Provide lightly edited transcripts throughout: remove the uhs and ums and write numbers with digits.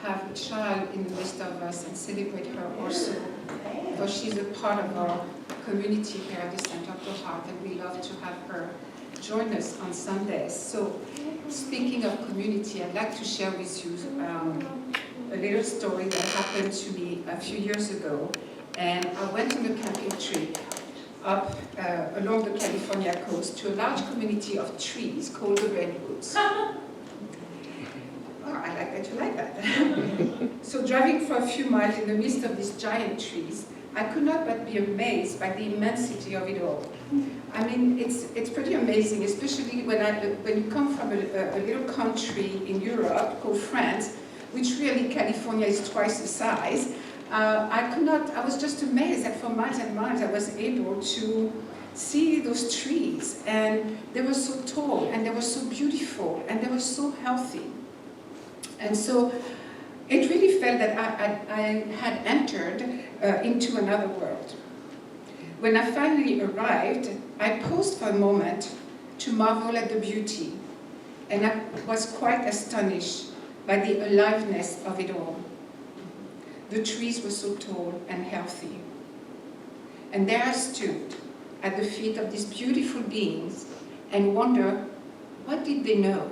have a child in the midst of us and celebrate her also, because she's a part of our community here at the St. Dr. Heart, and we love to have her join us on Sundays. So, speaking of community, I'd like to share with you a little story that happened to me a few years ago. And I went on a camping trip up along the California coast to a large community of trees called the Redwoods. Oh, I like that you like that. So driving for a few miles in the midst of these giant trees, I could not but be amazed by the immensity of it all. I mean, it's pretty amazing, especially when you come from a little country in Europe called France, which really California is twice the size. I was just amazed that for miles and miles I was able to see those trees, and they were so tall, and they were so beautiful, and they were so healthy. And so it really felt that I had entered into another world. When I finally arrived, I paused for a moment to marvel at the beauty, and I was quite astonished by the aliveness of it all. The trees were so tall and healthy. And there I stood at the feet of these beautiful beings and wonder, what did they know?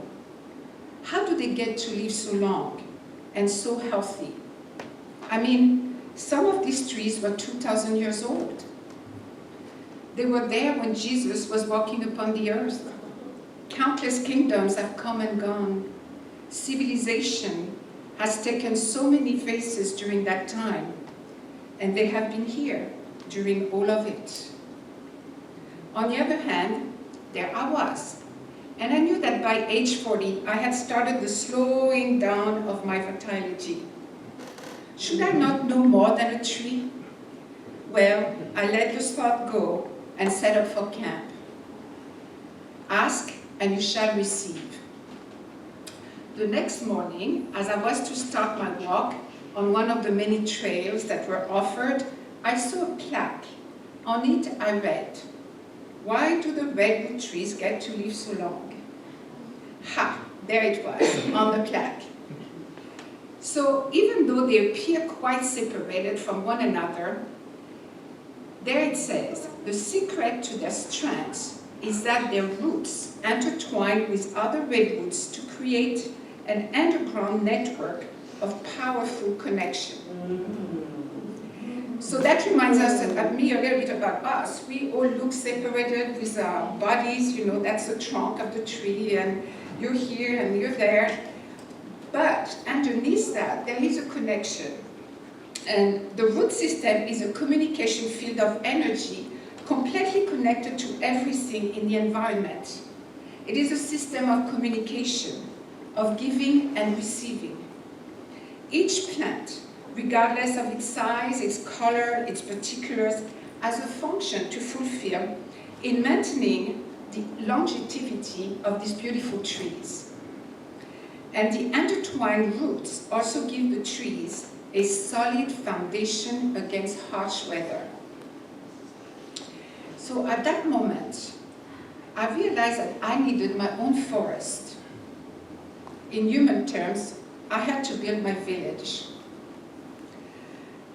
How do they get to live so long and so healthy? I mean, some of these trees were 2,000 years old. They were there when Jesus was walking upon the earth. Countless kingdoms have come and gone. Civilization has taken so many faces during that time, and they have been here during all of it. On the other hand, there I was, and I knew that by age 40, I had started the slowing down of my vitality. Should I not know more than a tree? Well, I let the thought go and set up for camp. Ask, and you shall receive. The next morning, as I was to start my walk on one of the many trails that were offered, I saw a plaque. On it I read, "Why do the redwood trees get to live so long?" Ha! There it was, on the plaque. So even though they appear quite separated from one another, there it says, the secret to their strength is that their roots intertwine with other redwoods to create an underground network of powerful connection. So that reminds us of me a little bit about us. We all look separated with our bodies, you know, that's the trunk of the tree, and you're here and you're there. But underneath that, there is a connection. And the root system is a communication field of energy completely connected to everything in the environment. It is a system of communication, of giving and receiving. Each plant, regardless of its size, its color, its particulars, has a function to fulfill in maintaining the longevity of these beautiful trees. And the intertwined roots also give the trees a solid foundation against harsh weather. So at that moment, I realized that I needed my own forest. In human terms, I had to build my village.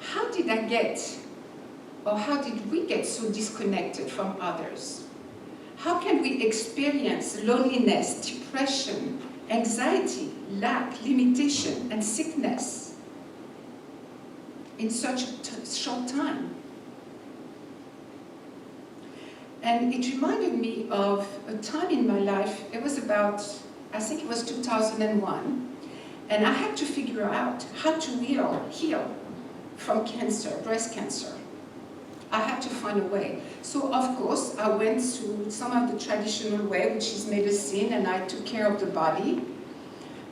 How did I get, or how did we get so disconnected from others? How can we experience loneliness, depression, anxiety, lack, limitation, and sickness in such a short time? And it reminded me of a time in my life. It was about, I think it was 2001, and I had to figure out how to heal from cancer, breast cancer. I had to find a way. So of course, I went through some of the traditional way, which is medicine, and I took care of the body.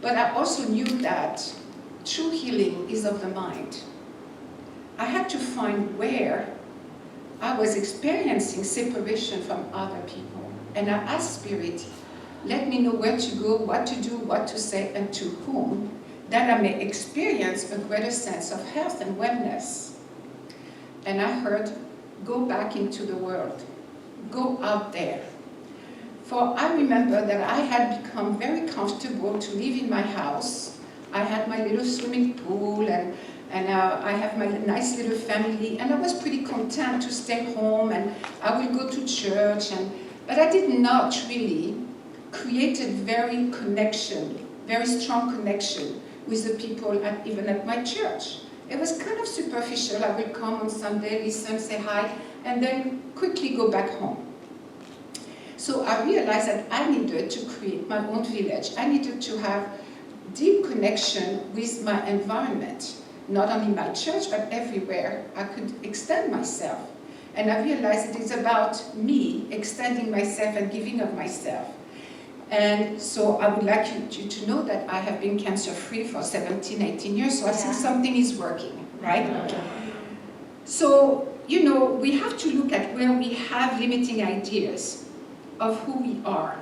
But I also knew that true healing is of the mind. I had to find where I was experiencing separation from other people. And I asked Spirit, let me know where to go, what to do, what to say, and to whom, that I may experience a greater sense of health and wellness. And I heard, go back into the world, go out there. For I remember that I had become very comfortable to live in my house, I had my little swimming pool, and I have my nice little family, and I was pretty content to stay home, and I will go to church, but I did not really create a very strong connection with the people, even at my church. It was kind of superficial. I will come on Sunday, listen, say hi, and then quickly go back home. So I realized that I needed to create my own village. I needed to have deep connection with my environment, not only my church, but everywhere I could extend myself. And I realized it is about me extending myself and giving of myself. And so I would like you to know that I have been cancer-free for 17, 18 years, so I think something is working, right? So, you know, we have to look at where we have limiting ideas of who we are,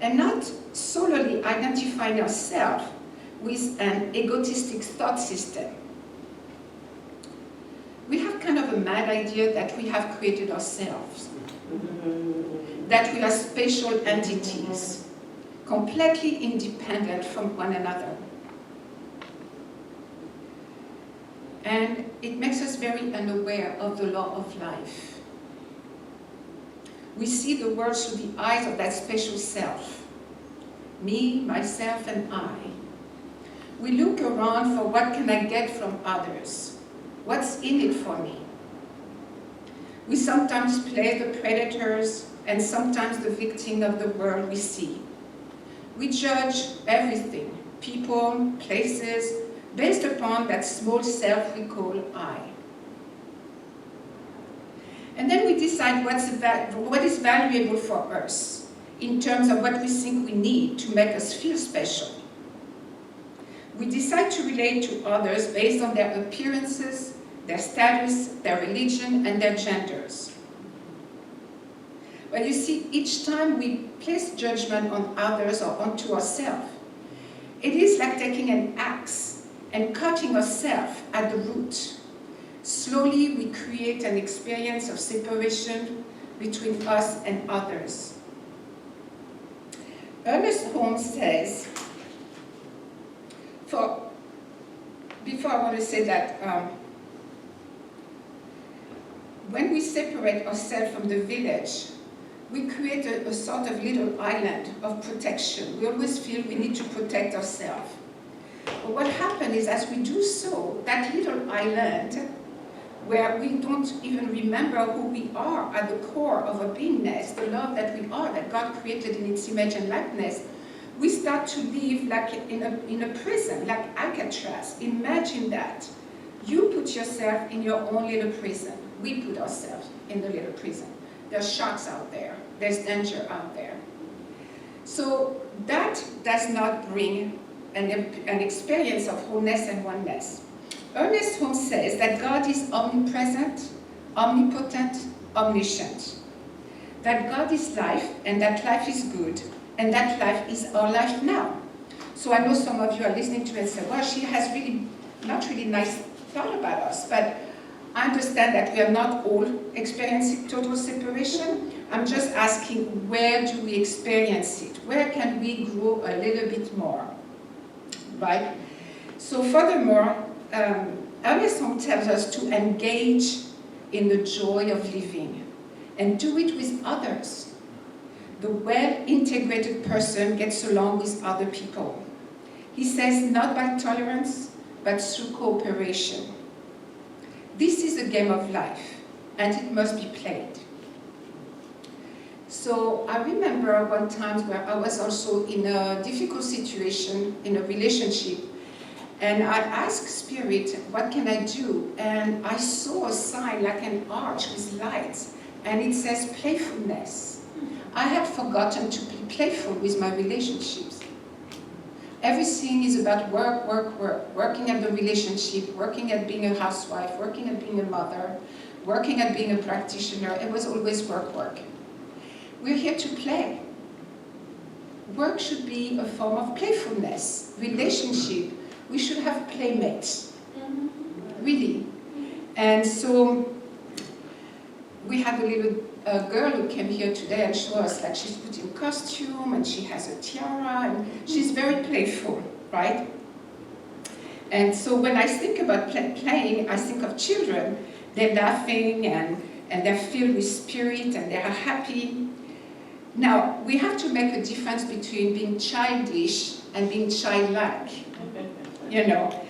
and not solely identifying ourselves with an egotistic thought system. We have kind of a mad idea that we have created ourselves, that we are spatial entities, completely independent from one another. And it makes us very unaware of the law of life. We see the world through the eyes of that spatial self. Me, myself, and I. We look around for what can I get from others? What's in it for me? We sometimes play the predators and sometimes the victim of the world we see. We judge everything, people, places, based upon that small self we call I. And then we decide what is valuable for us in terms of what we think we need to make us feel special. We decide to relate to others based on their appearances, their status, their religion, and their genders. Well, you see, each time we place judgment on others or onto ourselves, it is like taking an axe and cutting ourselves at the root. Slowly, we create an experience of separation between us and others. Ernest Holmes says, before I want to say that, when we separate ourselves from the village, we create a sort of little island of protection. We always feel we need to protect ourselves. But what happens is, as we do so, that little island, where we don't even remember who we are at the core of our beingness, the love that we are, that God created in its image and likeness, we start to live like in a prison, like Alcatraz. Imagine that. You put yourself in your own little prison. We put ourselves in the little prison. There's sharks out there. There's danger out there. So that does not bring an experience of wholeness and oneness. Ernest Holmes says that God is omnipresent, omnipotent, omniscient. That God is life, and that life is good, and that life is our life now. So I know some of you are listening to it and say, well, she has really, not really nice thought about us, but I understand that we are not all experiencing total separation. I'm just asking, where do we experience it? Where can we grow a little bit more, right? So furthermore, Ernest Holmes tells us to engage in the joy of living and do it with others. The well-integrated person gets along with other people. He says, not by tolerance, but through cooperation. This is a game of life, and it must be played. So I remember one time where I was also in a difficult situation in a relationship, and I asked Spirit, what can I do? And I saw a sign like an arch with lights, and it says playfulness. I had forgotten to be playful with my relationships. Everything is about work, work, work. Working at the relationship, working at being a housewife, working at being a mother, working at being a practitioner. It was always work, work. We're here to play. Work should be a form of playfulness. Relationship, we should have playmates. Really. And so we had a little girl who came here today and showed us that she's put in costume and she has a tiara and she's very playful, right? And so when I think about playing, I think of children. They're laughing and they're filled with spirit and they are happy. Now, we have to make a difference between being childish and being childlike. You know,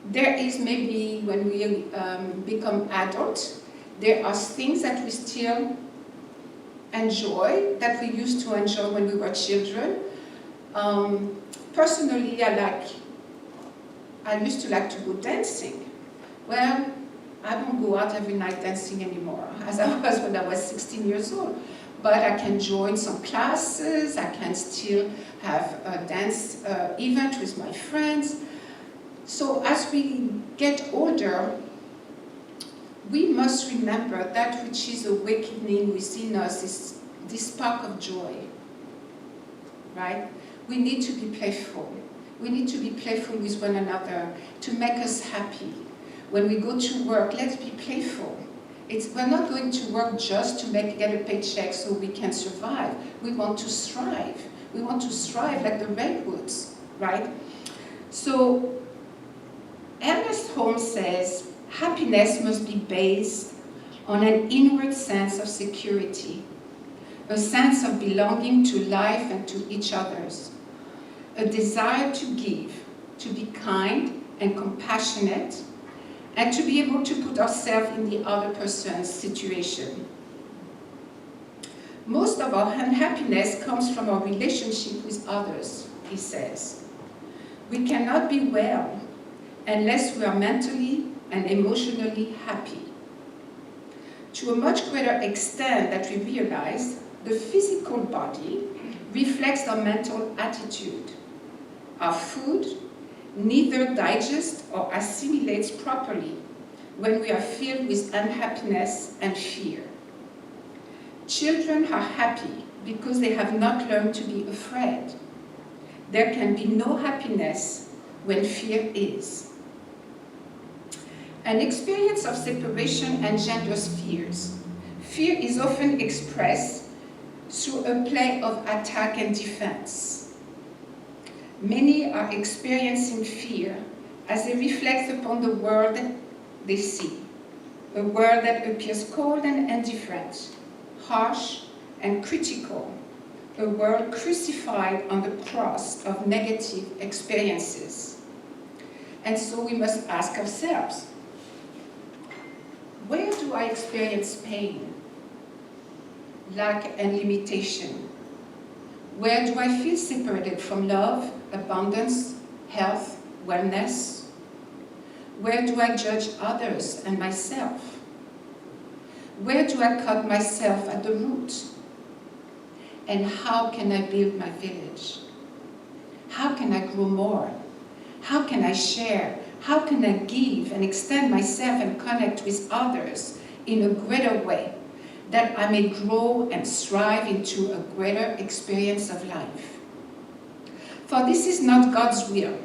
there is maybe when we become adults, there are things that we still enjoy, that we used to enjoy when we were children. Personally, I used to like to go dancing. Well, I don't go out every night dancing anymore, as I was when I was 16 years old. But I can join some classes, I can still have a dance event with my friends. So as we get older, we must remember that which is awakening within us is this spark of joy, right? We need to be playful. We need to be playful with one another to make us happy. When we go to work, let's be playful. We're not going to work just to get a paycheck so we can survive. We want to thrive. We want to thrive like the redwoods, right? So Ernest Holmes says, happiness must be based on an inward sense of security, a sense of belonging to life and to each other's, a desire to give, to be kind and compassionate, and to be able to put ourselves in the other person's situation. Most of our unhappiness comes from our relationship with others, he says. We cannot be well unless we are mentally and emotionally happy. To a much greater extent that we realize, the physical body reflects our mental attitude. Our food neither digests or assimilates properly when we are filled with unhappiness and fear. Children are happy because they have not learned to be afraid. There can be no happiness when fear is. An experience of separation engenders fears. Fear is often expressed through a play of attack and defense. Many are experiencing fear as they reflect upon the world they see, a world that appears cold and indifferent, harsh and critical, a world crucified on the cross of negative experiences. And so we must ask ourselves, where do I experience pain, lack and limitation? Where do I feel separated from love, abundance, health, wellness? Where do I judge others and myself? Where do I cut myself at the root? And how can I build my village? How can I grow more? How can I share? How can I give and extend myself and connect with others in a greater way, that I may grow and thrive into a greater experience of life? For this is not God's will,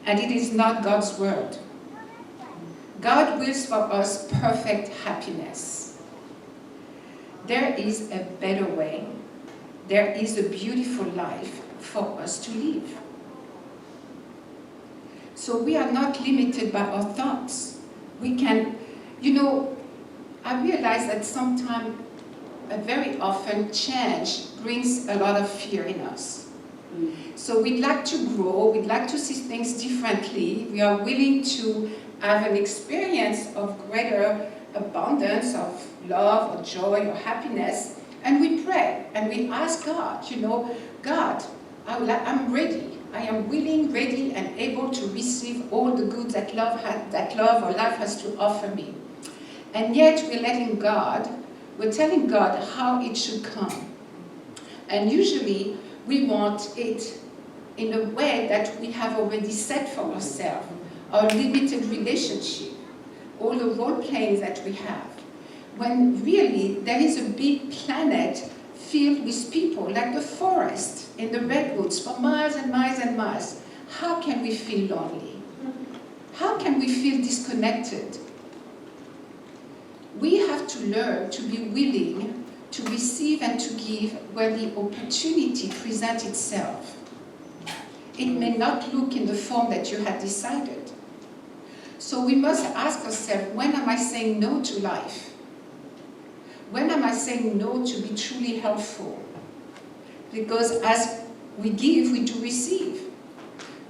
and it is not God's word. God wills for us perfect happiness. There is a better way. There is a beautiful life for us to live. So we are not limited by our thoughts. We can, I realize that sometimes, very often, change brings a lot of fear in us. So we'd like to grow, we'd like to see things differently. We are willing to have an experience of greater abundance of love or joy or happiness. And we pray and we ask God, God, I'm ready. I am willing, ready, and able to receive all the good that love or life has to offer me. And yet we're telling God how it should come. And usually we want it in a way that we have already set for ourselves, our limited relationship, all the role playing that we have. When really there is a big planet filled with people, like the forest in the redwoods for miles and miles and miles. How can we feel lonely? How can we feel disconnected? We have to learn to be willing to receive and to give where the opportunity presents itself. it may not look in the form that you had decided. So we must ask ourselves, when am I saying no to life? When am I saying no to be truly helpful? Because as we give, we do receive.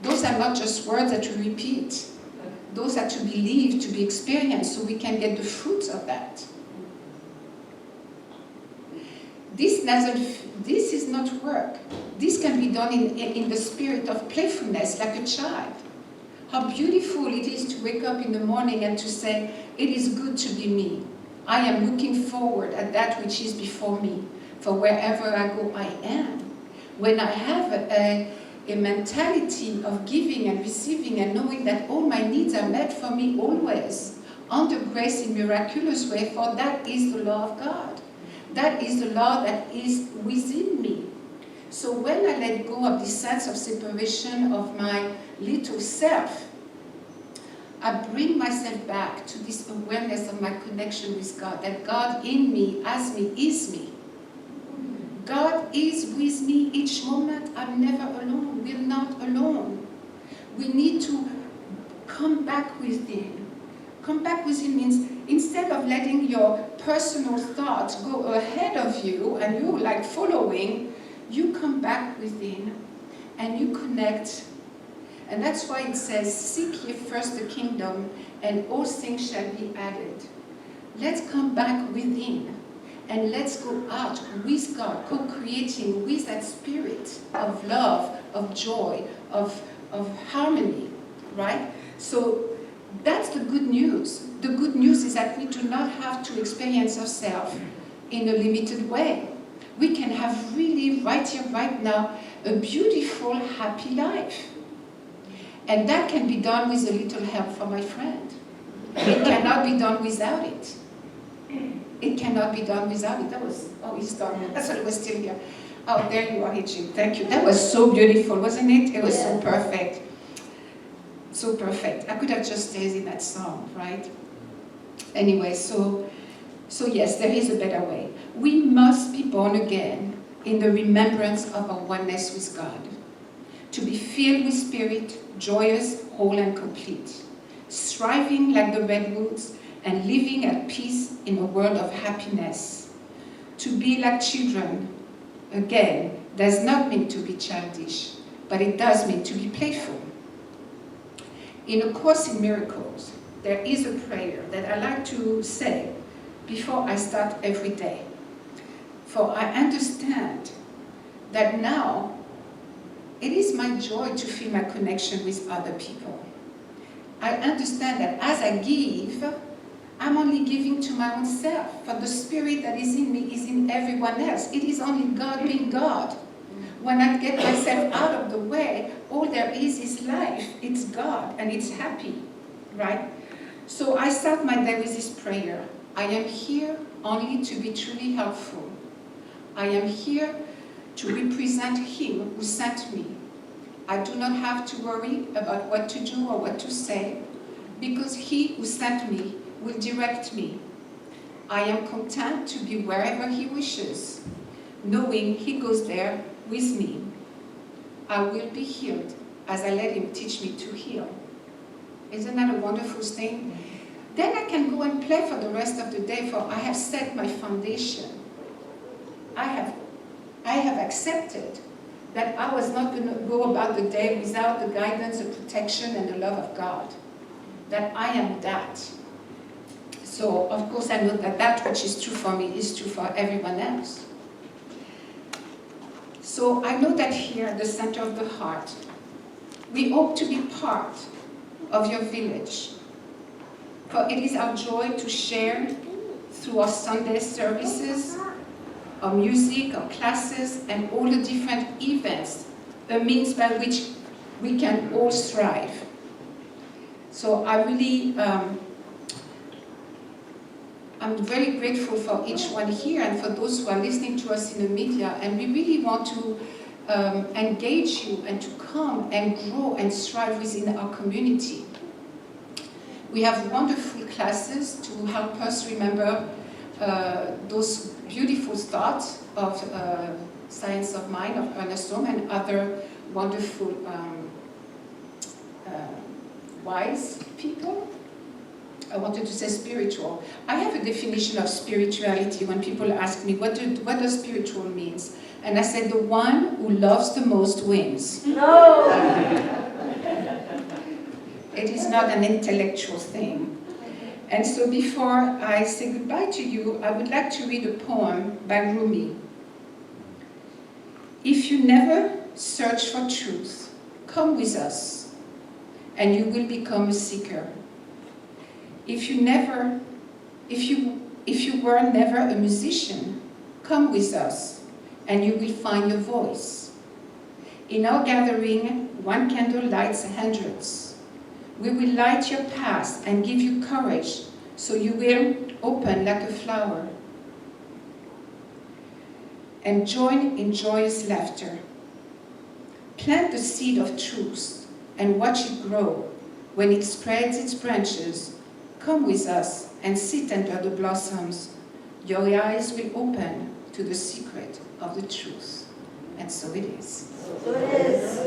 Those are not just words that we repeat. Those are to be lived, to be experienced, so we can get the fruits of that. This is not work. This can be done in the spirit of playfulness, like a child. How beautiful it is to wake up in the morning and to say, it is good to be me. I am looking forward at that which is before me. For wherever I go, I am. When I have a mentality of giving and receiving and knowing that all my needs are met for me always, under grace in miraculous way, for that is the law of God. That is the law that is within me. So when I let go of this sense of separation of my little self, I bring myself back to this awareness of my connection with God, that God in me, as me, is me. God is with me each moment. I'm never alone. We're not alone. We need to come back within. Come back within means instead of letting your personal thoughts go ahead of you and you like following, you come back within and you connect. And that's why it says, seek ye first the kingdom and all things shall be added. Let's come back within. And let's go out with God, co-creating with that spirit of love, of joy, of harmony, right? So that's the good news. The good news is that we do not have to experience ourselves in a limited way. We can have really, right here, right now, a beautiful, happy life. And that can be done with a little help from my friend. It cannot be done without it. It cannot be done without it. That was, oh, he's gone. I thought it was still here. Oh, there you are, Jim. Thank you. That was so beautiful, wasn't it? It was so perfect. So perfect. I could have just stayed in that song, right? Anyway, so yes, there is a better way. We must be born again in the remembrance of our oneness with God. To be filled with spirit, joyous, whole and complete. Striving like the redwoods, and living at peace in a world of happiness. To be like children, again, does not mean to be childish, but it does mean to be playful. In A Course in Miracles, there is a prayer that I like to say before I start every day. For I understand that now it is my joy to feel my connection with other people. I understand that as I give, I'm only giving to my own self, for the spirit that is in me is in everyone else. It is only God being God. When I get myself out of the way, all there is life. It's God, and it's happy, right? So I start my day with this prayer. I am here only to be truly helpful. I am here to represent Him who sent me. I do not have to worry about what to do or what to say, because He who sent me will direct me. I am content to be wherever He wishes, knowing He goes there with me. I will be healed as I let Him teach me to heal. Isn't that a wonderful thing? Then I can go and play for the rest of the day, for I have set my foundation. I have accepted that I was not going to go about the day without the guidance, the protection, and the love of God. That I am that. So, of course, I know that that which is true for me is true for everyone else. So, I know that here at the center of the heart, we hope to be part of your village. For it is our joy to share through our Sunday services, our music, our classes, and all the different events, a means by which we can all strive. So I really, I'm very grateful for each one here and for those who are listening to us in the media, and we really want to engage you and to come and grow and strive within our community. We have wonderful classes to help us remember those beautiful thoughts of Science of Mind of Ernest Holm and other wonderful wise people. I wanted to say spiritual. I have a definition of spirituality when people ask me, what does spiritual means? And I said, the one who loves the most wins. No! It is not an intellectual thing. And so before I say goodbye to you, I would like to read a poem by Rumi. If you never search for truth, come with us, and you will become a seeker. If you were never a musician, come with us, and you will find your voice. In our gathering, one candle lights hundreds. We will light your path and give you courage, so you will open like a flower. And join in joyous laughter. Plant the seed of truth and watch it grow. When it spreads its branches, come with us and sit under the blossoms. Your eyes will open to the secret of the truth. And so it is. So it is.